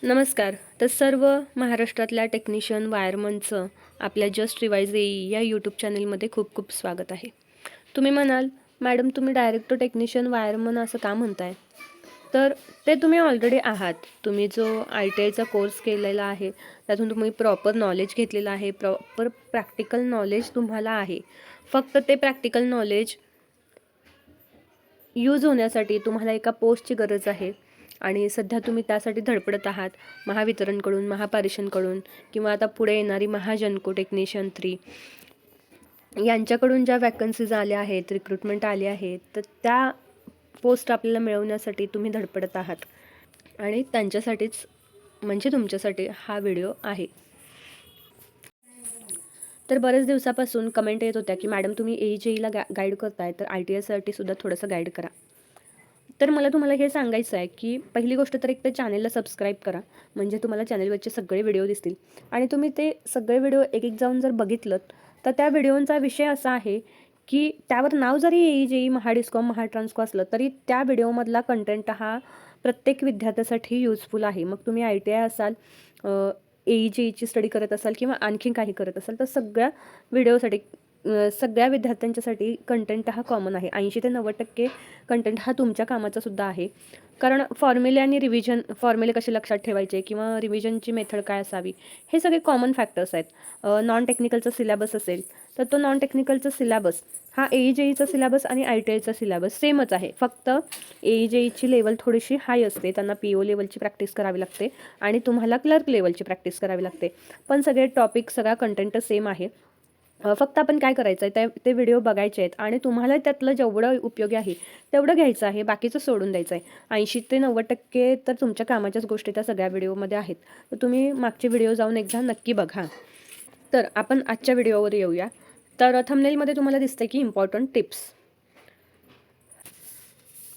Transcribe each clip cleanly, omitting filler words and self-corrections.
नमस्कार. तर सर्व महाराष्ट्रातल्या टेक्निशियन वायरमनचं आपल्या जस्ट रिवाइज एई या यूट्यूब चॅनलमध्ये खूप खूप स्वागत आहे. तुम्ही म्हणाल, मॅडम तुम्ही डायरेक्ट टेक्निशियन वायरमन असं का म्हणताय? तर ते तुम्ही ऑलरेडी आहात. तुम्ही जो ITIचा कोर्स केलेला आहे, त्यातून तुम्ही प्रॉपर नॉलेज घेतलेलं आहे, प्रॉपर प्रॅक्टिकल नॉलेज तुम्हाला आहे. फक्त ते प्रॅक्टिकल नॉलेज यूज होण्यासाठी तुम्हाला एका पोस्टची गरज आहे आणि सध्या तुम्ही त्यासाठी धडपडत आहात महावितरणकडून, महापारेषणकडून किंवा आता पुढे येणारी महाजनको टेक्निशियन 3 यांच्याकडून ज्या वॅकन्सीज आल्या आहेत, रिक्रुटमेंट आली आहे, तर त्या पोस्ट आपल्याला मिळवण्यासाठी तुम्ही धडपडत आहात आणि त्यांच्यासाठीच म्हणजे तुमच्यासाठी हा व्हिडिओ आहे. तर बरेच दिवसापासून कमेंट येत होत्या की मॅडम तुम्ही AJEला गाईड करताय, तर ITIसाठी सुद्धा थोडंसं गाईड करा. तर मला तुम्हाला हे सांगायचं आहे की पहिली गोष्ट तर एक तर चॅनलला सबस्क्राईब करा, म्हणजे तुम्हाला चॅनलवरचे सगळे व्हिडिओ दिसतील आणि तुम्ही ते सगळे व्हिडिओ एक एक जाऊन जर बघितलं तर त्या व्हिडिओंचा विषय असा आहे की त्यावर नाव जरी AJE, महाडिस्कॉम, महाट्रान्सको असलं तरी त्या व्हिडिओमधला कंटेंट हा प्रत्येक विद्यार्थ्यासाठी युजफुल आहे. मग तुम्ही ITI असाल, AJEची स्टडी करत असाल किंवा आणखीन काही करत असाल, तर सगळ्या व्हिडिओसाठी सगळ्या विद्यार्थ्यांच्यासाठी कंटेंट हा कॉमन आहे. 80 ते 90% कंटेंट हा तुमच्या कामाचा सुद्धा आहे. कारण फॉर्म्युले आणि रिव्हिजन, फॉर्म्युले कसे लक्षात ठेवायचे किंवा रिव्हिजनची मेथड काय असावी, हे सगळे कॉमन फॅक्टर्स आहेत. नॉन टेक्निकलचा सिलेबस असेल तर तो नॉन टेक्निकलचा सिलेबस हा AJEचा सिलेबस आणि ITIचा सिलेबस सेमच आहे. फक्त AJEची लेवल थोडीशी हाय असते, त्यांना PO लेवलची प्रॅक्टिस करावी लागते आणि तुम्हाला क्लर्क लेवलची प्रॅक्टिस करावी लागते. पण सगळे टॉपिक, सगळा कंटेंट सेम आहे. फक्त आपण काय करायचं आहे, ते व्हिडिओ बघायचे आहेत आणि तुम्हाला त्यातलं जेवढं उपयोगी आहे तेवढं घ्यायचं आहे, बाकीचं सोडून द्यायचं आहे. 80 ते 90% तर तुमच्या कामाच्याच गोष्टी त्या सगळ्या व्हिडिओमध्ये आहेत. तर तुम्ही मागचे व्हिडिओ जाऊन एकदा नक्की बघा. तर आपण आजच्या व्हिडिओवर येऊया. तर थंबनेलमध्ये तुम्हाला दिसतंय की इम्पॉर्टंट टिप्स.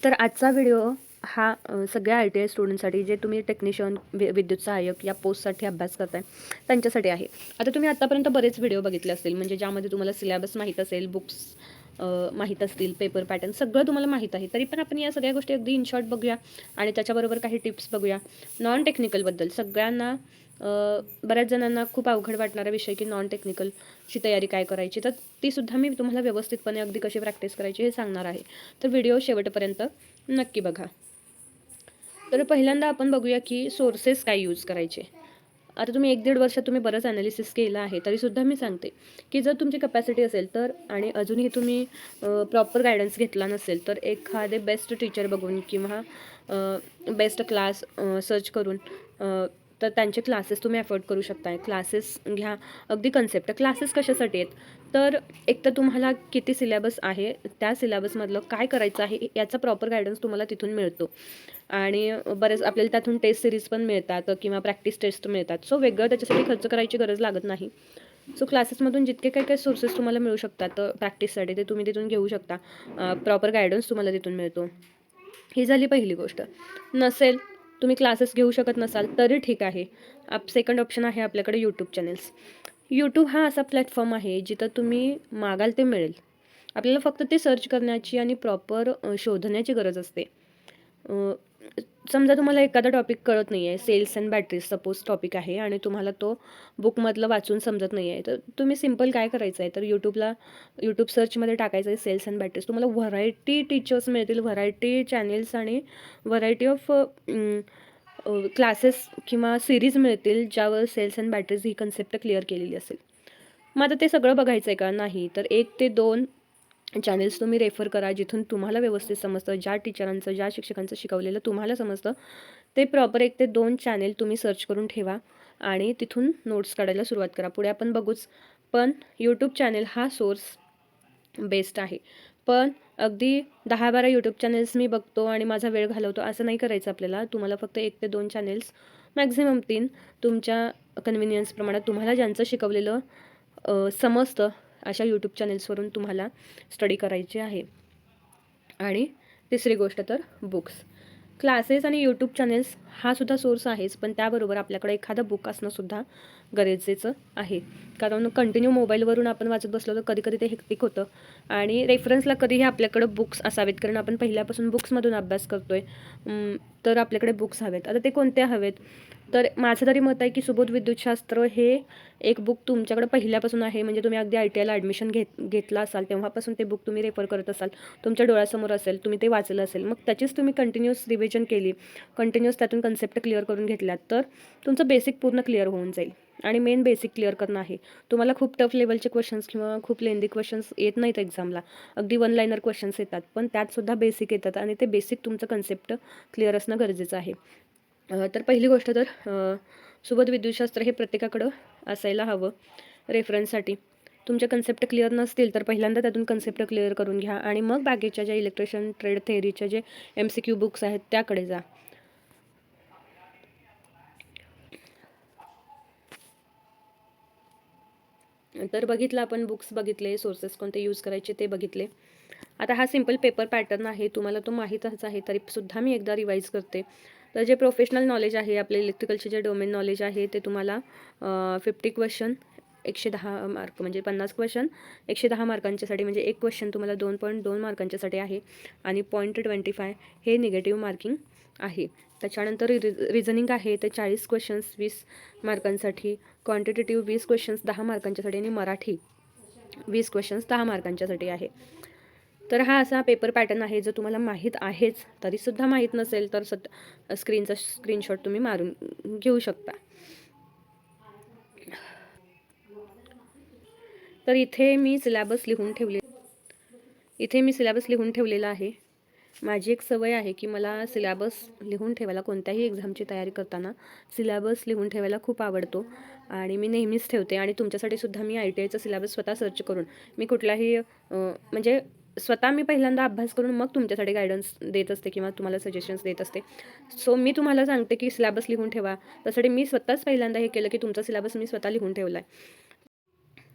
तर आजचा व्हिडिओ हा सगळ्या ITI स्टुडंटसाठी, जे तुम्ही टेक्निशियन, विद्युत सहाय्यक या पोस्टसाठी अभ्यास करताय त्यांच्यासाठी आहे. आता तुम्ही आत्तापर्यंत बरेच व्हिडिओ बघितले असतील, म्हणजे ज्यामध्ये तुम्हाला सिलेबस माहीत असेल, बुक्स माहीत असतील, पेपर पॅटर्न सगळं तुम्हाला माहीत आहे. तरी पण आपण या सगळ्या गोष्टी अगदी इन शॉर्ट बघूया आणि त्याच्याबरोबर काही टिप्स बघूया. नॉन टेक्निकलबद्दल सगळ्यांना, बऱ्याच जणांना खूप अवघड वाटणारा विषय की नॉन टेक्निकलची तयारी काय करायची, तर तीसुद्धा मी तुम्हाला व्यवस्थितपणे अगदी कशी प्रॅक्टिस करायची हे सांगणार आहे. तर व्हिडिओ शेवटपर्यंत नक्की बघा. तर पहिल्यांदा आपण बघूया की सोर्सेस काय यूज करायचे. आता तुम्ही 1-1.5 वर्ष तुम्ही बरंच ॲनालिसिस केलं आहे, तरीसुद्धा मी सांगते की जर तुमची कपॅसिटी असेल तर, आणि अजूनही तुम्ही प्रॉपर गायडन्स घेतला नसेल, तर एखादे बेस्ट टीचर बघून किंवा बेस्ट क्लास सर्च करून तर त्यांचे क्लासेस तुम्ही अफोर्ड करू शकता. क्लासेस घ्या. अगदी कन्सेप्ट क्लासेस कशासाठी आहेत, तर एक तर तुम्हाला किती सिलेबस आहे, त्या सिलेबसमधलं काय करायचं आहे याचा प्रॉपर गायडन्स तुम्हाला तिथून मिळतो. आणि बरेच आपल्याला त्यातून टेस्ट सिरीज पण मिळतात किंवा प्रॅक्टिस टेस्ट मिळतात. सो वेगळं त्याच्यासाठी खर्च करायची गरज लागत नाही. सो क्लासेसमधून जितके काही सोर्सेस तुम्हाला मिळू शकतात प्रॅक्टिससाठी, ते तुम्ही तिथून घेऊ शकता. प्रॉपर गायडन्स तुम्हाला तिथून मिळतो. ही झाली पहिली गोष्ट. नसेल, तुम्ही क्लासेस घेऊ शकत नसाल तरी ठीक आहे. सेकंड ऑप्शन आहे आपल्याकडे यूट्यूब चॅनल्स. यूट्यूब हा असा प्लॅटफॉर्म आहे जिथं तुम्ही मागाल ते मिळेल. आपल्याला फक्त ते सर्च करण्याची आणि प्रॉपर शोधण्याची गरज असते. समजा तुम्हाला एखादा टॉपिक कळत नाही आहे, cells and batteries suppose topic आहे आणि तुम्हाला तो बुकमधलं वाचून समजत नाही आहे, तर तुम्ही सिम्पल काय करायचं आहे, तर यूट्यूब सर्चमध्ये टाकायचं आहे सेल्स अँड बॅटरीज. तुम्हाला व्हरायटी टीचर्स मिळतील, व्हरायटी चॅनेल्स आणि व्हरायटी ऑफ क्लासेस किंवा सिरीज मिळतील, ज्यावर सेल्स अँड बॅटरीज ही कन्सेप्ट क्लिअर केलेली असेल. मग आता ते सगळं बघायचं आहे का? नाही. तर 1 ते 2 चॅनल्स तुम्ही रेफर करा, जिथून तुम्हाला व्यवस्थित समजतं, ज्या टीचरांचं, ज्या शिक्षकांचं शिकवलेलं तुम्हाला समजतं, ते प्रॉपर 1 ते 2 चॅनेल तुम्ही सर्च करून ठेवा आणि तिथून नोट्स काढायला सुरुवात करा. पुढे आपण बघूच, पण यूट्यूब चॅनल हा सोर्स बेस्ट आहे. पण अगदी 10-12 यूट्यूब चॅनल्स मी बघतो आणि माझा वेळ घालवतो असं नाही करायचं आपल्याला. तुम्हाला फक्त 1 ते 2 चॅनल्स, मॅक्झिमम 3, तुमच्या कन्व्हिनियन्सप्रमाणे तुम्हाला ज्यांचं शिकवलेलं समजतं अशा यूट्यूब चॅनल्सवरून तुम्हाला स्टडी करायची आहे. आणि तिसरी गोष्ट तर बुक्स. क्लासेस आणि यूट्यूब चॅनल्स हा सुद्धा सोर्स आहेच, पण त्याबरोबर आपल्याकडे एखादं बुक असणंसुद्धा गरजेचं आहे. कारण कंटिन्यू मोबाईलवरून आपण वाचत बसलो तर कधी कधी ते हेक्टिक होतं आणि रेफरन्सला कधीही आपल्याकडं बुक्स असावेत, कारण आपण पहिल्यापासून बुक्समधून अभ्यास करतोय. तर आपल्याकडे बुक्स हवेत. आता ते कोणते हवेत? तर माझं तरी मत आहे की सुबोध विद्युतशास्त्र हे एक बुक तुमच्याकडे पहिल्यापासून आहे. म्हणजे तुम्ही अगदी ITIला ॲडमिशन घेतला असाल तेव्हापासून ते बुक तुम्ही रेफर करत असाल, तुमच्या डोळ्यासमोर असेल, तुम्ही ते वाचलं असेल, मग त्याचीच तुम्ही कंटिन्यूअस रिव्हिजन केली, कंटिन्यूअस त्यातून कन्सेप्ट क्लिअर करून घेतल्यात, तर तुमचं बेसिक पूर्ण क्लिअर होऊन जाईल. आणि मेन बेसिक क्लिअर करणं आहे. तुम्हाला खूप टफ लेवलचे क्वेश्चन्स किंवा खूप लेंदी क्वेश्चन्स येत नाहीत एक्झामला, अगदी वन लाईनर क्वेश्चन्स येतात, पण त्यातसुद्धा बेसिक येतात आणि ते बेसिक तुमचं कन्सेप्ट क्लिअर असणं गरजेचं आहे. तर पहिली गोष्ट तर सुबोध विद्युतशास्त्र हे प्रत्येकाकडं असायला हवं रेफरन्ससाठी. तुमचे कन्सेप्ट क्लिअर नसतील तर पहिल्यांदा त्यातून कन्सेप्ट क्लिअर करून घ्या आणि मग बाकीच्या ज्या इलेक्ट्रिशियन ट्रेड थेअरीच्या जे MCQ बुक्स आहेत त्याकडे जा. तर बघितलं आपण, बुक्स बघितले, सोर्सेस कोणते यूज करायचे ते बघितले. आता हा सिम्पल पेपर पॅटर्न आहे, तुम्हाला तो माहीतच आहे, तरीसुद्धा मी एकदा रिवाईज करते. तर जे प्रोफेशनल नॉलेज आहे, आपले इलेक्ट्रिकलचे जे डोमेन नॉलेज आहे ते तुम्हाला 50 क्वेश्चन 110 मार्क, म्हणजे 50 क्वेश्चन 110 मार्कांच्यासाठी, म्हणजे एक क्वेश्चन तुम्हाला 2.2 मार्कांच्यासाठी आहे आणि 0.25 हे निगेटिव्ह मार्किंग आहे. त्याच्यानंतर रिझनिंग आहे ते 40 क्वेश्चन्स 20 मार्कांसाठी, क्वांटिटेटिव्ह 20 क्वेश्चन्स 10 मार्कांच्यासाठी आणि मराठी 20 क्वेश्चन्स 10 मार्कांच्यासाठी आहे. तर हा असा पेपर पॅटर्न आहे जो तुम्हाला माहीत आहेच, तरीसुद्धा माहीत नसेल तर स्क्रीनचा स्क्रीनशॉट तुम्ही मारून घेऊ शकता. तर इथे मी सिलॅबस लिहून ठेवलेला आहे. माझी एक सवय आहे की मला सिलॅबस लिहून ठेवायला, कोणत्याही एक्झामची तयारी करताना सिलॅबस लिहून ठेवायला खूप आवडतो आणि मी नेहमीच ठेवते. आणि तुमच्यासाठी सुद्धा मी ITIचा सिलॅबस स्वतः सर्च करून मी कुठलाही म्हणजे स्वतः मी पहिल्यांदा अभ्यास करून मग तुमच्यासाठी गायडन्स देत असते किंवा तुम्हाला सजेशन्स देत असते. सो मी तुम्हाला सांगते की सिलॅबस लिहून ठेवा. त्यासाठी मी स्वतःच पहिल्यांदा हे केलं की तुमचा सिलॅबस मी स्वतः लिहून ठेवला आहे.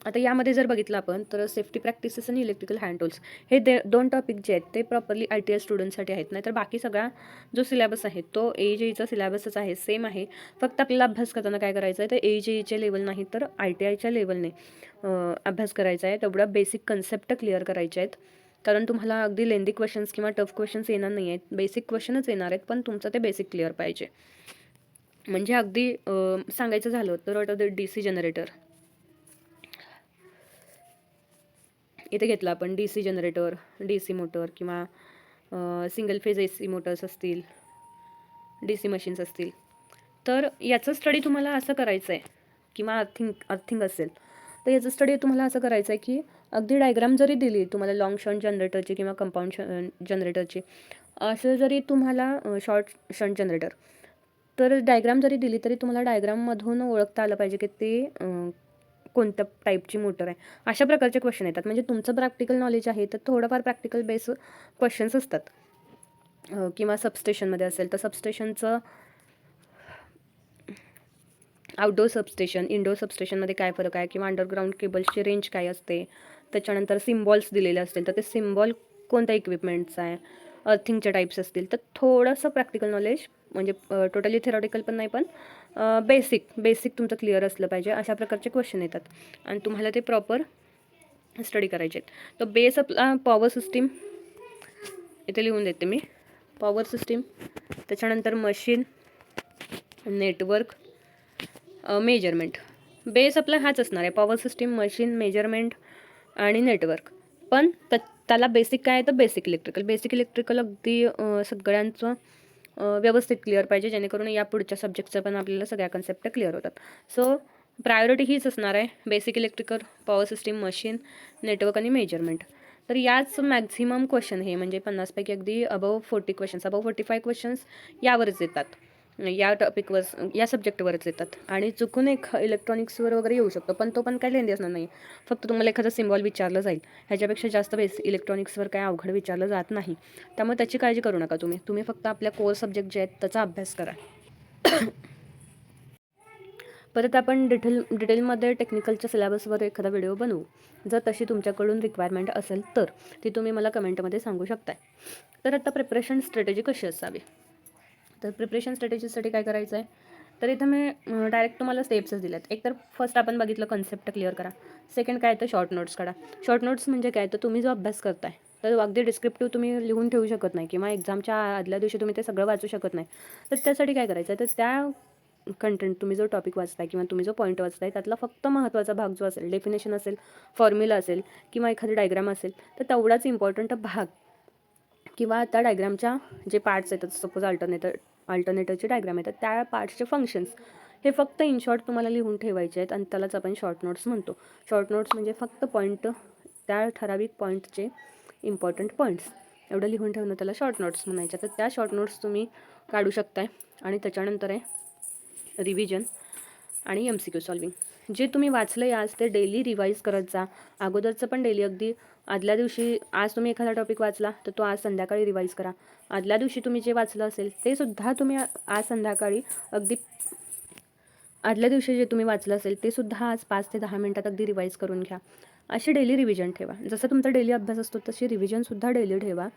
आता यामध्ये जर बघितलं आपण तर सेफ्टी प्रॅक्टिसेस आणि इलेक्ट्रिकल हँड टूल्स हे 2 टॉपिक जे आहेत ते प्रॉपरली ITI स्टुडंटसाठी आहेत. नाहीतर बाकी सगळा जो सिलॅबस आहे तो AJEचा सिलॅबसच आहे, सेम आहे. फक्त आपल्याला अभ्यास करताना काय करायचं आहे, तर AJEच्या लेवल नाही तर ITIच्या लेवलने अभ्यास करायचा आहे. तेवढा बेसिक कन्सेप्ट क्लिअर करायचे आहेत. कारण तुम्हाला अगदी लेंदी क्वेश्चन्स किंवा टफ क्वेश्चन्स येणार नाही आहेत, बेसिक क्वेश्चनच येणार आहेत, पण तुमचं ते बेसिक क्लिअर पाहिजे. म्हणजे अगदी सांगायचं झालं तर DC जनरेटर इथे घेतलं आपण, DC जनरेटर, DC मोटर किंवा सिंगल फेज AC मोटर्स असतील, DC मशीन्स असतील, तर याचं स्टडी तुम्हाला असं करायचं आहे किंवा अर्थिंग असेल तर याचं स्टडी तुम्हाला असं करायचं आहे की अगदी डायग्राम जरी दिली तुम्हाला लॉंग शंट जनरेटरची किंवा कंपाऊंड जनरेटरची, असं जरी तुम्हाला शॉर्ट शंट जनरेटर, तर डायग्राम जरी दिली तरी तुम्हाला डायग्राममधून ओळखता आलं पाहिजे की ते कोणत्या टाईपची मोटर आहे. अशा प्रकारचे क्वेश्चन येतात. म्हणजे तुमचं प्रॅक्टिकल नॉलेज आहे तर थोडंफार प्रॅक्टिकल बेस क्वेश्चन्स असतात. किंवा सबस्टेशनमध्ये असेल तर सबस्टेशनचं आउटडोर सबस्टेशन, इनडोर सबस्टेशनमध्ये काय फरक आहे, किंवा अंडरग्राऊंड केबल्सची रेंज काय असते, त्याच्यानंतर सिम्बॉल्स दिलेले असतील तर ते सिम्बॉल कोणत्या इक्विपमेंटचा आहे, अर्थिंगचे टाईप्स असतील, तर थोडंसं प्रॅक्टिकल नॉलेज, म्हणजे टोटली थेरॉटिकल पण नाही, पण बेसिक तुमचं क्लिअर असलं पाहिजे. अशा प्रकारचे क्वेश्चन येतात आणि तुम्हाला ते प्रॉपर स्टडी करायचे आहेत. तर बेस आपला पॉवर सिस्टीम इथे लिहून देते मी, पॉवर सिस्टीम, त्याच्यानंतर मशीन, नेटवर्क, मेजरमेंट. बेस आपला हाच असणार आहे, पॉवर सिस्टीम, मशीन, मेजरमेंट आणि नेटवर्क. पण त्याला बेसिक काय आहे तर बेसिक इलेक्ट्रिकल अगदी सगळ्यांचं व्यवस्थित क्लिअर पाहिजे, जेणेकरून या पुढच्या सब्जेक्टचं पण आपल्याला सगळ्या कन्सेप्ट क्लिअर होतात. सो प्रायोरिटी हीच असणार आहे, basic electrical, power system, machine, network आणि मेजरमेंट. तर याच मॅक्झिमम क्वेश्चन हे म्हणजे 50पैकी अगदी अबव 45 क्वेश्चन्स यावरच येतात, या टॉपिकवर, या सब्जेक्टवरच येतात. आणि चुकून एक इलेक्ट्रॉनिक्सवर वगैरे येऊ शकतो, पण तो पण काय लेंदी असणार नाही. फक्त तुम्हाला एखादं सिम्बॉल विचारलं जाईल, ह्याच्यापेक्षा जास्त इलेक्ट्रॉनिक्सवर काय अवघड विचारलं जात नाही. त्यामुळे त्याची काळजी करू नका तुम्ही फक्त आपल्या कोर सब्जेक्ट जे आहेत त्याचा अभ्यास करा. परत आपण डिटेलमध्ये टेक्निकलच्या सिलॅबसवर एखादा व्हिडिओ बनवू, जर तशी तुमच्याकडून रिक्वायरमेंट असेल तर ती तुम्ही मला कमेंटमध्ये सांगू शकताय. तर आता प्रिपरेशन स्ट्रॅटेजी कशी असावी, तर प्रिपरेशन स्ट्रॅटेजीसाठी काय करायचं आहे, तर इथं मी डायरेक्ट तुम्हाला स्टेप्सच दिल्यात. एक तर फर्स्ट आपण बघितलं कन्सेप्ट क्लिअर करा. सेकंड काय तर शॉर्ट नोट्स काढा. शॉर्ट नोट्स म्हणजे काय, तर तुम्ही जो अभ्यास करताय तर अगदी डिस्क्रिप्टिव्ह तुम्ही लिहून ठेवू शकत नाही किंवा एक्झामच्या आदल्या दिवशी तुम्ही ते सगळं वाचू शकत नाही. तर त्यासाठी काय करायचं आहे, तर त्या कंटेंट तुम्ही जो टॉपिक वाचताय किंवा तुम्ही जो पॉईंट वाचताय त्यातला फक्त महत्त्वाचा भाग जो असेल, डेफिनेशन असेल, फॉर्म्युला असेल किंवा एखादी डायग्राम असेल, तर तेवढाच इम्पॉर्टंट भाग किंवा त्या डायग्रामच्या जे पार्ट्स येतात, सपोज अल्टरनेटरचे डायग्राम येतात, त्या पार्ट्सचे फंक्शन्स हे फक्त इन शॉर्ट तुम्हाला लिहून ठेवायचे आहेत आणि त्यालाच आपण शॉर्ट नोट्स म्हणतो. शॉर्ट नोट्स म्हणजे फक्त पॉईंट, त्या ठराविक पॉईंटचे इम्पॉर्टंट पॉईंट्स एवढं लिहून ठेवणं त्याला शॉर्ट नोट्स म्हणायचे. तर त्या शॉर्ट नोट्स तुम्ही काढू शकताय. आणि त्याच्यानंतर आहे रिव्हिजन आणि MCQ सॉल्विंग. जे तुम्ही वाचलं आहे आज ते डेली रिवाईज करत जा. अगोदरचं पण डेली, अगदी आदल्या दिवशी आज तुम्ही एखादा टॉपिक वाचला तर तो आज संध्याकाळी रिवाईज करा. आदल्या दिवशी तुम्ही जे वाचलं असेल ते सुद्धा तुम्ही आज संध्याकाळी अगदी आदल्या दिवशी जे तुम्ही वाचलं असेल ते सुद्धा आज 5 ते 10 मिनिटात अगदी रिवाईज करून घ्या. अशी डेली रिव्हिजन ठेवा. जसं तुमचा डेली अभ्यास असतो तशी रिव्हिजनसुद्धा डेली ठेवा.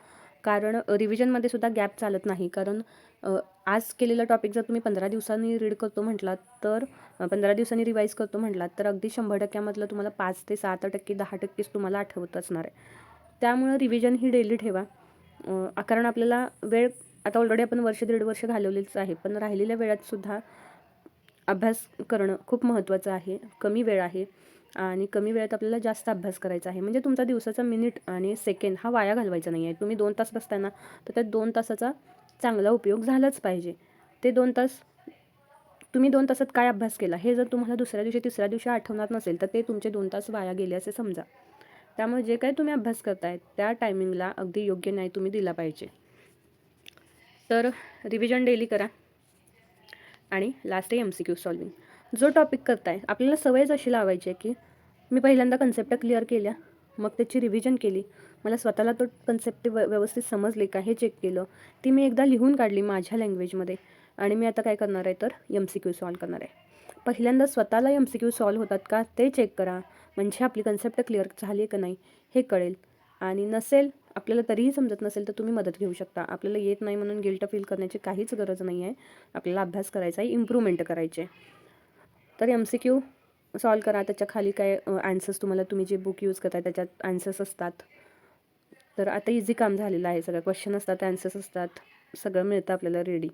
कारण रिव्हिजनमध्ये सुद्धा गॅप चालत नाही. कारण आज केलेला टॉपिक जर तुम्ही 15 दिवसांनी रीड करतो म्हटलात तर 15 दिवसांनी रिवाईज करतो म्हटलात तर अगदी 100% तुम्हाला 5 ते 7% 10%च तुम्हाला आठवत असणार आहे. त्यामुळं रिव्हिजन ही डेली ठेवा. कारण आपल्याला वेळ आता ऑलरेडी आपण वर्ष 1.5 वर्ष घालवलेलीच आहे, पण राहिलेल्या वेळातसुद्धा अभ्यास करणं खूप महत्त्वाचं आहे. कमी वेळ आहे आणि कमी वेळात आपल्याला जास्त अभ्यास करायचा आहे. म्हणजे तुमचा दिवसाचा मिनिट आणि सेकंड हा वाया घालवायचा नाही आहे. तुम्ही 2 तास बसताय ना, तर त्या 2 तासाचा चांगला उपयोग झालाच पाहिजे. ते 2 तास तुम्ही 2 तासात काय अभ्यास केला हे जर तुम्हाला दुसऱ्या दिवशी, तिसऱ्या दिवशी आठवणार नसेल तर ते तुमचे 2 तास वाया गेले असे समजा. त्यामुळे जे काही तुम्ही अभ्यास करताय त्या टायमिंगला अगदी योग्य न्याय तुम्ही दिला पाहिजे. तर रिव्हिजन डेली करा. आणि लास्ट आहे MCQ सॉल्विंग. जो टॉपिक करताय आपल्याला सवयच अशी लावायची आहे की मी पहिल्यांदा कन्सेप्ट क्लिअर केल्या, मग त्याची रिव्हिजन केली, मला स्वतःला तो कन्सेप्ट व्यवस्थित समजले का हे चेक केलं, ती मी एकदा लिहून काढली माझ्या लँग्वेजमध्ये आणि मी आता काय करणार आहे तर MCQ सॉल्व करणार आहे. पहिल्यांदा स्वतःला MCQ सॉल्व होतात का ते चेक करा. म्हणजे आपली कन्सेप्ट क्लिअर झाली आहे का नाही हे कळेल. आणि नसेल आपल्याला तरीही समजत नसेल तर तुम्ही मदत घेऊ शकता. आपल्याला येत नाही म्हणून गिल्ट फील करण्याची काहीच गरज नाही आहे. आपल्याला अभ्यास करायचा आहे, इम्प्रूव्हमेंट करायची आहे. तर MCQ सॉल्व करा. त्याच्या खाली काय ॲन्सर्स तुम्हाला तुम्ही जे बुक यूज करताय त्याच्यात ॲन्सर्स असतात. तर आता इझी काम झालेलं आहे. सगळं क्वेश्चन असतात, ॲन्सर्स असतात, सगळं मिळतं आपल्याला रेडी.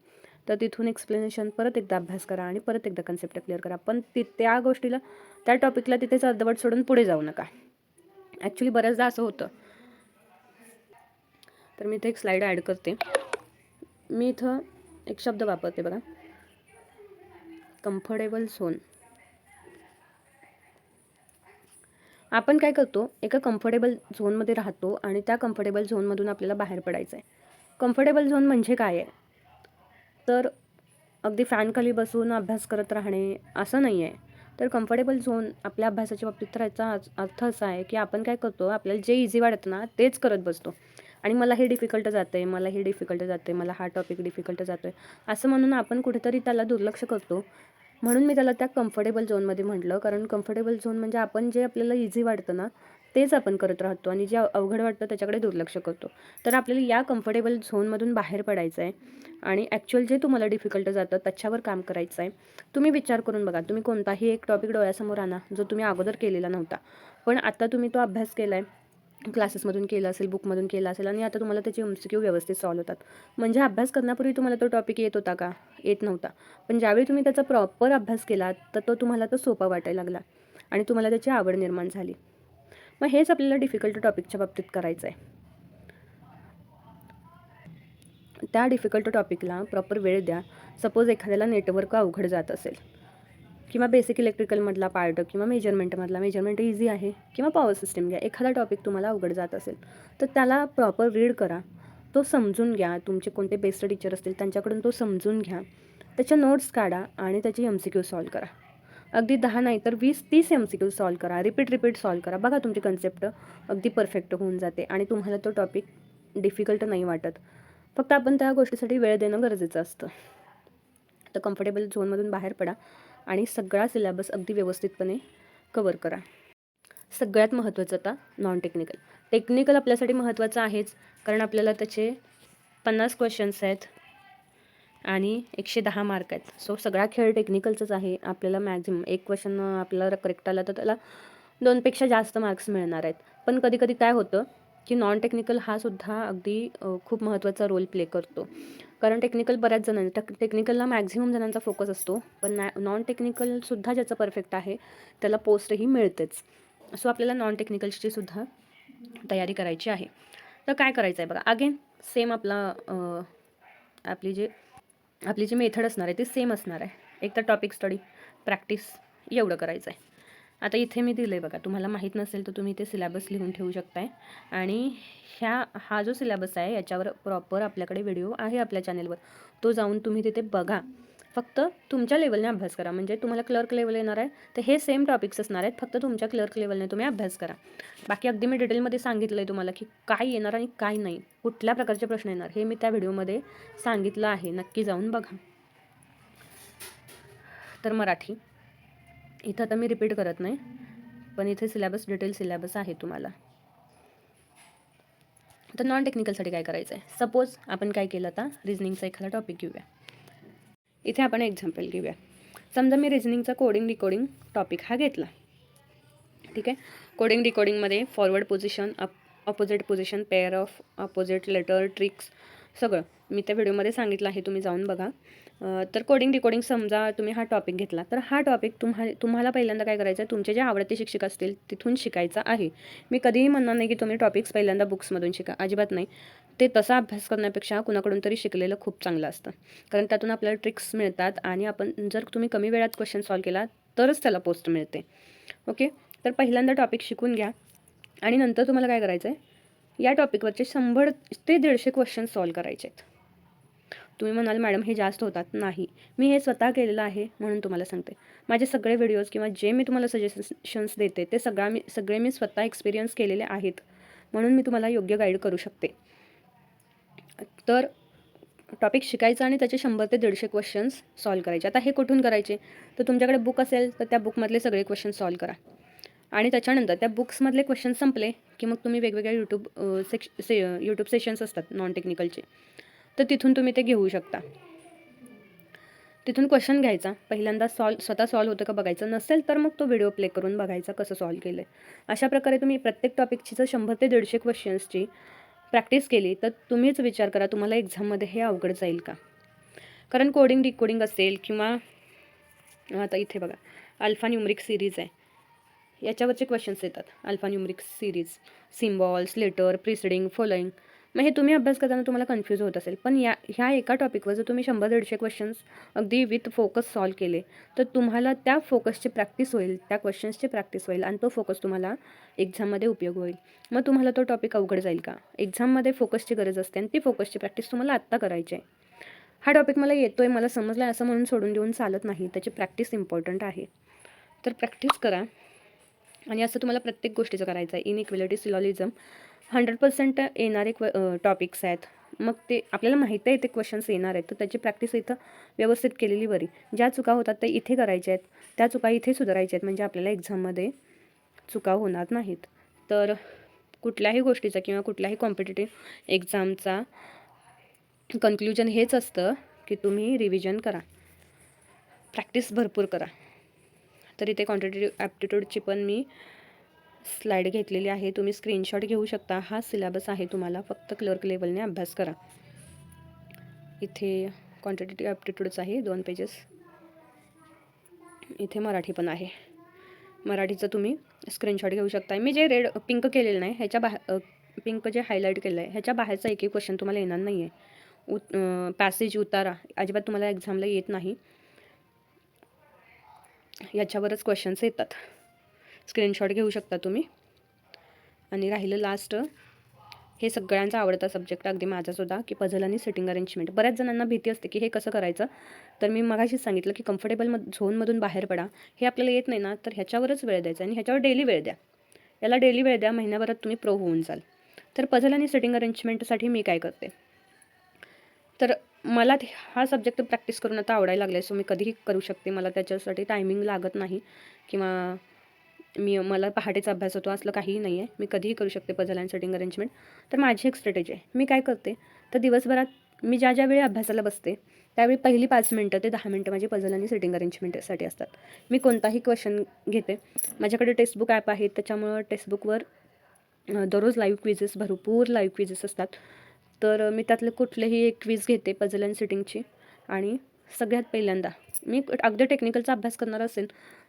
तर तिथून एक्सप्लेनेशन परत एकदा अभ्यास करा आणि परत एकदा कन्सेप्ट क्लिअर करा. पण त्या गोष्टीला, त्या टॉपिकला तिथेच अर्धवट सोडून पुढे जाऊ नका. ॲक्च्युली बऱ्याचदा असं होतं. तर मी इथे एक स्लाईड ॲड करते. मी इथं एक शब्द वापरते बघा, कम्फर्टेबल झोन. आपण काय करतो, एका कम्फर्टेबल झोनमध्ये राहतो आणि त्या कम्फर्टेबल झोनमधून आपल्याला बाहेर पडायचं आहे. कम्फर्टेबल झोन म्हणजे काय आहे, तर अगदी फॅनखाली बसून अभ्यास करत राहणे असं नाही आहे. तर कम्फर्टेबल झोन आपल्या अभ्यासाच्या बाबतीत तर याचा अर्थ असा आहे की आपण काय करतो, आपल्याला जे इझी वाटतं ना तेच करत बसतो. आणि मला हे डिफिकल्ट जातं आहे, मला हे डिफिकल्ट जातं आहे, मला हा टॉपिक डिफिकल्ट जातो आहे असं म्हणून आपण कुठेतरी त्याला दुर्लक्ष करतो. म्हणून मी त्याला त्या कम्फर्टेबल झोनमध्ये म्हटलं. कारण कम्फर्टेबल झोन म्हणजे आपण जे आपल्याला इझी वाटतं ना तेच आपण करत राहतो आणि जे अवघड वाटतं त्याच्याकडे दुर्लक्ष करतो. तर आपल्याला या कम्फर्टेबल झोनमधून बाहेर पडायचं आहे आणि ॲक्च्युअल जे तुम्हाला डिफिकल्ट जातं त्याच्यावर काम करायचं आहे. तुम्ही विचार करून बघा, तुम्ही कोणताही एक टॉपिक डोळ्यासमोर आणा जो तुम्ही अगोदर केलेला नव्हता, पण आता तुम्ही तो अभ्यास केला आहे, क्लासेसमधून केला असेल, बुकमधून केला असेल आणि आता तुम्हाला त्याचे MCQ व्यवस्थित सॉल्व होतात. म्हणजे अभ्यास करण्यापूर्वी तुम्हाला तो टॉपिक येत होता का? येत नव्हता. पण ज्यावेळी तुम्ही त्याचा प्रॉपर अभ्यास केला तर तुम्हाला तो सोपा वाटायला लागला आणि तुम्हाला त्याची आवड निर्माण झाली. मग हेच आपल्याला डिफिकल्ट टॉपिकच्या बाबतीत करायचं आहे. त्या डिफिकल्ट टॉपिकला प्रॉपर वेळ द्या. सपोज एखाद्याला नेटवर्क अवघड जात असेल किंवा बेसिक इलेक्ट्रिकलमधला पार्ट किंवा मेजरमेंट इझी आहे किंवा पॉवर सिस्टीम घ्या. एखादा टॉपिक तुम्हाला अवघड जात असेल तर त्याला प्रॉपर रीड करा, तो समजून घ्या. तुमचे कोणते बेस्ट टीचर असतील त्यांच्याकडून तो समजून घ्या, त्याच्या नोट्स काढा आणि त्याची MCQ सॉल्व करा. अगदी 10 नाही तर 20-30 MCQ सॉल्व करा. रिपीट सॉल्व करा. बघा तुमची कन्सेप्ट अगदी परफेक्ट होऊन जाते आणि तुम्हाला तो टॉपिक डिफिकल्ट नाही वाटत. फक्त आपण त्या गोष्टीसाठी वेळ देणं गरजेचं असतं. तर कम्फर्टेबल झोनमधून बाहेर पडा आणि सगळा सिलेबस अगदी व्यवस्थितपणे कवर करा. सगळ्यात महत्त्वाचं आता नॉन टेक्निकल. टेक्निकल आपल्यासाठी महत्त्वाचं आहेच कारण आपल्याला त्याचे 50 क्वेश्चन्स आहेत आणि 110 मार्क आहेत. सो सगळा खेळ टेक्निकलचाच आहे. आपल्याला मॅक्झिमम एक क्वेश्चन आपल्याला करेक्ट आला तर त्याला 2पेक्षा जास्त मार्क्स मिळणार आहेत. पण कधी-कधी काय होतं, की नॉन टेक्निकल हा सुद्धा अगदी खूप महत्त्वाचा रोल प्ले करतो. कारण टेक्निकल बऱ्याच जणांना टेक्निकलला मॅक्झिमम जणांचा फोकस असतो, पण नॉन टेक्निकलसुद्धा ज्याचं परफेक्ट आहे त्याला पोस्टही मिळतेच. सो आपल्याला नॉन टेक्निकलची सुद्धा तयारी करायची आहे. तर काय करायचं आहे बघा, अगेन सेम आपली जी मेथड असणार आहे ती सेम असणार आहे. एक तर टॉपिक स्टडी, प्रॅक्टिस एवढं करायचं आहे. आता इथे मी दिलं आहे बघा, तुम्हाला माहीत नसेल तर तुम्ही ते सिलॅबस लिहून ठेवू शकताय. आणि हा जो सिलॅबस आहे याच्यावर प्रॉपर आपल्याकडे व्हिडिओ आहे आपल्या चॅनेलवर, तो जाऊन तुम्ही तिथे बघा. फक्त तुमच्या लेवलने अभ्यास करा. म्हणजे तुम्हाला क्लर्क लेवल येणार आहे तर हे सेम टॉपिक्स असणार आहेत, फक्त तुमच्या क्लर्क लेवलने तुम्ही अभ्यास करा. बाकी अगदी मी डिटेलमध्ये सांगितलं आहे तुम्हाला की काय येणार आणि काय नाही, कुठल्या प्रकारचे प्रश्न येणार हे मी त्या व्हिडिओमध्ये सांगितलं आहे. नक्की जाऊन बघा. तर मराठी इथं आता मी रिपीट करत नाही, पण इथे सिलॅबस डिटेल सिलॅबस आहे तुम्हाला. तर नॉन टेक्निकलसाठी काय करायचं आहे, सपोज आपण काय केलं आता रिझनिंगचा एखादा टॉपिक घेऊया. इथे आपण एक्झाम्पल घेऊया. समजा मी रिझनिंगचा कोडिंग डिकोडिंग टॉपिक हा घेतला. ठीक आहे. कोडिंग डिकोडिंगमध्ये forward position, opposite position, pair of opposite letter, tricks सगळं मी त्या व्हिडिओमध्ये सांगितलं आहे, तुम्ही जाऊन बघा. तर कोडिंग डिकोडिंग समजा तुम्ही हा टॉपिक घेतला, तर हा टॉपिक तुम्हाला पहिल्यांदा काय करायचं आहे, तुमचे जे आवडते शिक्षक असतील तिथून शिकायचा आहे. मी कधीही म्हणणार नाही की तुम्ही टॉपिक्स पहिल्यांदा बुक्समधून शिका, अजिबात नाही. ते तसा अभ्यास करण्यापेक्षा कुणाकडून तरी शिकलेलं खूप चांगलं असतं, कारण त्यातून आपल्याला ट्रिक्स मिळतात आणि आपण जर तुम्ही कमी वेळात क्वेश्चन सॉल्व केला तरच त्याला पोस्ट मिळते. ओके. तर पहिल्यांदा टॉपिक शिकून घ्या आणि नंतर तुम्हाला काय करायचं आहे, या टॉपिकवरचे 100 ते 150 क्वेश्चन सॉल्व करायचे आहेत. तुम्ही म्हणाल मॅडम हे जास्त होतात. नाही, मी हे स्वतः केलेलं आहे म्हणून तुम्हाला सांगते. माझे सगळे व्हिडिओज किंवा जे मी तुम्हाला सजेशन्स देते ते सगळे मी स्वतः एक्सपिरियन्स केलेले आहेत, म्हणून मी तुम्हाला योग्य गाईड करू शकते. तर टॉपिक शिकायचा आणि त्याचे 100 ते 150 क्वेश्चन्स सॉल्व करायचे. आता हे कुठून करायचे, तर तुमच्याकडे बुक असेल तर त्या बुकमधले सगळे क्वेश्चन सॉल्व करा. आणि त्याच्यानंतर त्या बुक्समधले क्वेश्चन संपले की मग तुम्ही वेगवेगळ्या यूट्यूब सेशन्स असतात नॉन टेक्निकलचे, तर तिथून तुम्ही ते घेऊ शकता. तिथून क्वेश्चन घ्यायचा, पहिल्यांदा स्वतः सॉल्व होतं का बघायचं, नसेल तर मग तो व्हिडिओ प्ले करून बघायचा कसं सॉल्व केलं आहे. अशा प्रकारे तुम्ही प्रत्येक टॉपिकची जर 100 ते 150 क्वेश्चन्सची प्रॅक्टिस केली तर तुम्हीच विचार करा तुम्हाला एक्झाममध्ये हे अवघड जाईल का. कारण कोडिंग डिकोडिंग असेल किंवा आता इथे बघा अल्फान्यूमरिक सिरीज आहे, याच्यावरचे क्वेश्चन्स येतात. Alphanumeric series, symbols, letter, preceding, following. मग हे तुम्ही अभ्यास करताना तुम्हाला कन्फ्यूज होत असेल, पण ह्या एका टॉपिकवर जर तुम्ही 100-150 क्वेश्चन्स अगदी विथ फोकस सॉल्व केले तर तुम्हाला त्या फोकसची प्रॅक्टिस होईल, त्या क्वेश्चन्सची प्रॅक्टिस होईल आणि तो फोकस तुम्हाला एक्झाममध्ये उपयोग होईल. मग तुम्हाला तो टॉपिक अवघड जाईल का. एक्झाममध्ये फोकसची गरज असते आणि ती फोकसची प्रॅक्टिस तुम्हाला आत्ता करायची आहे. हा टॉपिक मला येतो आहे, मला समजला आहे असं म्हणून सोडून देऊन चालत नाही, त्याची प्रॅक्टिस इम्पॉर्टंट आहे. तर प्रॅक्टिस करा आणि असं तुम्हाला प्रत्येक गोष्टीचं करायचं आहे. इनइक्वॅलिटी, सिलॉजिझम 100% येणारे टॉपिक्स आहेत. मग ते आपल्याला माहीत आहे ते क्वेश्चन्स येणार आहेत, तर त्याची प्रॅक्टिस इथं व्यवस्थित केलेली बरी. ज्या चुका होतात त्या इथे करायच्या आहेत, त्या चुका इथे सुधारायच्या आहेत, म्हणजे आपल्याला एक्झाममध्ये चुका होणार नाहीत. तर कुठल्याही गोष्टीचा किंवा कुठल्याही कॉम्पिटिटिव्ह एक्झामचा कन्क्ल्युजन हेच असतं की तुम्ही रिव्हिजन करा, प्रॅक्टिस भरपूर करा. तर इथे क्वांटिटेटिव्ह ॲप्टिट्यूडची पण मी स्लाईड घेतलेली आहे, तुम्ही स्क्रीनशॉट घेऊ शकता. हा सिलॅबस आहे, तुम्हाला फक्त क्लर्क लेवलने अभ्यास करा. इथे क्वांटिटेटिव्ह ॲप्टिट्यूडच आहे 2 पेजेस. इथे मराठी पण आहे, मराठीचं तुम्ही स्क्रीनशॉट घेऊ शकता. मी जे पिंक केलेलं नाही ह्याच्या पिंक जे हायलाईट केलं आहे ह्याच्या बाहेरचा एक क्वेश्चन तुम्हाला येणार नाही आहे. पॅसेज उतारा अजिबात तुम्हाला एक्झामला येत नाही, याच्यावरच क्वेश्चन्स येतात. स्क्रीनशॉट घेऊ शकता तुम्ही. आणि राहिलं लास्ट, हे सगळ्यांचा आवडता सब्जेक्ट अगदी माझासुद्धा, की पझल आणि सिटिंग अरेंजमेंट. बऱ्याच जणांना भीती असते की हे कसं करायचं, तर मी मगाशीच सांगितलं की कम्फर्टेबल झोनमधून बाहेर पडा. हे आपल्याला येत नाही ना, तर ह्याच्यावरच वेळ द्यायचा आणि ह्याच्यावर डेली वेळ द्या. याला डेली वेळ द्या, महिन्याभरात तुम्ही प्रो होऊन जाल. तर पझल आणि सिटिंग अरेंजमेंटसाठी मी काय करते, तर मला हा सब्जेक्ट प्रॅक्टिस करून आता आवडायला लागला आहे, सो मी कधीही करू शकते. मला त्याच्यासाठी टायमिंग लागत नाही किंवा मला पहाटेचा अभ्यास होतो असलं काहीही नाही आहे, मी कधीही करू शकते पझल अँड सेटिंग अरेंजमेंट. तर माझी एक स्ट्रॅटेजी आहे, मी काय करते, तर दिवसभरात मी ज्या वेळी अभ्यासाला बसते त्यावेळी पहिली 5 मिनटं ते 10 मिनटं माझी पझल आणि सिटिंग अरेंजमेंटसाठी असतात. मी कोणताही क्वेश्चन घेते. माझ्याकडे टेक्स्टबुक ॲप आहे, त्याच्यामुळं टेक्स्टबुकवर दररोज लाईव्ह क्विजेस, भरपूर लाईव्ह क्विजेस असतात. तर मी त्यातले कुठलेही एक क्विज घेते पझल अँड सिटिंगची. आणि सगळ्यात पहिल्यांदा मी अगदी टेक्निकलचा अभ्यास करणार असेल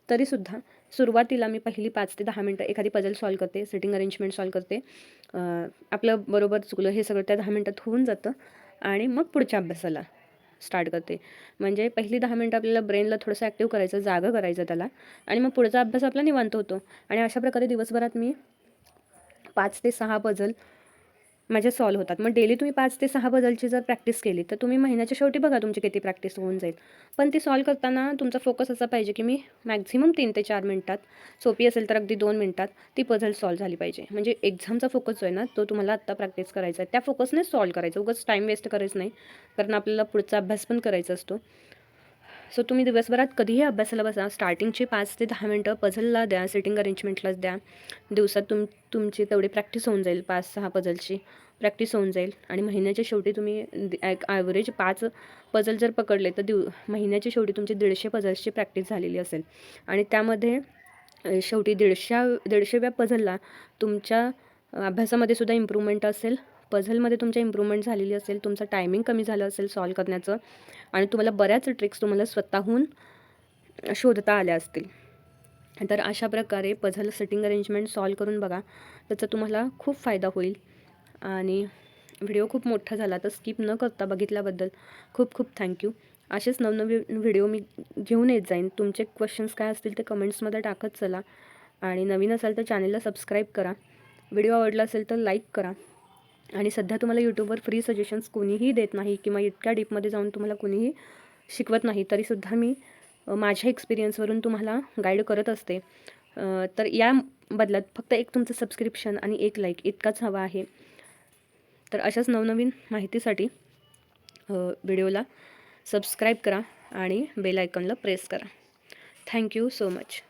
तरीसुद्धा सुरुवातीला मी पहिली 5 ते 10 मिनटं एखादी पझल सॉल्व करते, सिटिंग अरेंजमेंट सॉल्व करते. आपलं बरोबर चुकलं हे सगळं त्या 10 मिनटात होऊन जातं आणि मग पुढच्या अभ्यासाला स्टार्ट करते. म्हणजे पहिली 10 मिनटं आपल्याला ब्रेनला थोडंसं ॲक्टिव्ह करायचं, जागं करायचं त्याला, आणि मग पुढचा अभ्यास आपला निवांत होतो. आणि अशा प्रकारे दिवसभरात मी 5 ते 6 पझल माझे सॉल्व होतात. मग डेली तुम्ही 5 ते 6 पझलची जर प्रॅक्टिस केली तर तुम्ही महिन्याच्या शेवटी बघा तुमची किती प्रॅक्टिस होऊन जाईल. पण ती सॉल्व करताना तुमचा फोकस असा पाहिजे की मी मॅक्झिमम 3 ते 4 मिनिटात, सोपी असेल तर अगदी 2 मिनिटात ती पझल सॉल्व झाली पाहिजे. म्हणजे एक्झामचा फोकस जो आहे ना, तो तुम्हाला आत्ता प्रॅक्टिस करायचा आहे. त्या फोकसने सॉल्व करायचं, उगाच टाईम वेस्ट करायचं नाही, कारण आपल्याला पुढचा अभ्यास पण करायचा असतो. सो तुम्ही दिवसभरात कधीही अभ्यासाला बसा. स्टार्टिंगची 5 ते 10 मिनटं पझलला द्या, सिटिंग अरेंजमेंटलाच द्या. दिवसात तुमची तेवढी प्रॅक्टिस होऊन जाईल, 5-6 पझलची प्रॅक्टिस होऊन जाईल. आणि महिन्याच्या शेवटी तुम्ही एक ॲव्हरेज 5 पझल जर पकडले तर महिन्याच्या शेवटी तुमची 150 पझल्सची प्रॅक्टिस झालेली असेल. आणि त्यामध्ये शेवटी 150व्या पझलला तुमच्या अभ्यासामध्ये सुद्धा इम्प्रूव्हमेंट असेल, पझलमध्ये तुमच्या इम्प्रूव्हमेंट झालेली असेल, तुमचं टायमिंग कमी झालं असेल सॉल्व करण्याचं, आणि तुम्हाला बऱ्याच ट्रिक्स तुम्हाला स्वतःहून शोधता आल्या असतील. तर अशा प्रकारे पझल सेटिंग अरेंजमेंट सॉल्व करून बघा, त्याचा तुम्हाला खूप फायदा होईल. आणि व्हिडिओ खूप मोठा झाला तर स्किप न करता बघितल्याबद्दल खूप खूप थँक्यू. असेच नवनवीन व्हिडिओ मी घेऊन येत जाईन. तुमचे क्वेश्चन्स काय असतील ते कमेंट्समध्ये टाकत चला. आणि नवीन असाल तर चॅनलला सबस्क्राईब करा. व्हिडिओ आवडला असेल तर लाईक करा. आणि सध्या तुम्हाला यूट्यूबवर फ्री सजेशन्स कोणीही देत नाही किंवा इतक्या डीपमध्ये जाऊन तुम्हाला कोणीही शिकवत नाही, तरीसुद्धा मी माझ्या एक्सपिरियन्सवरून तुम्हाला गाईड करत असते. तर या बदल्यात फक्त एक तुमचं सबस्क्रिप्शन आणि एक लाईक इतकाच हवा आहे. तर अशाच नवनवीन माहितीसाठी व्हिडिओला सबस्क्राईब करा आणि बेल आयकॉनला प्रेस करा. Thank you so much.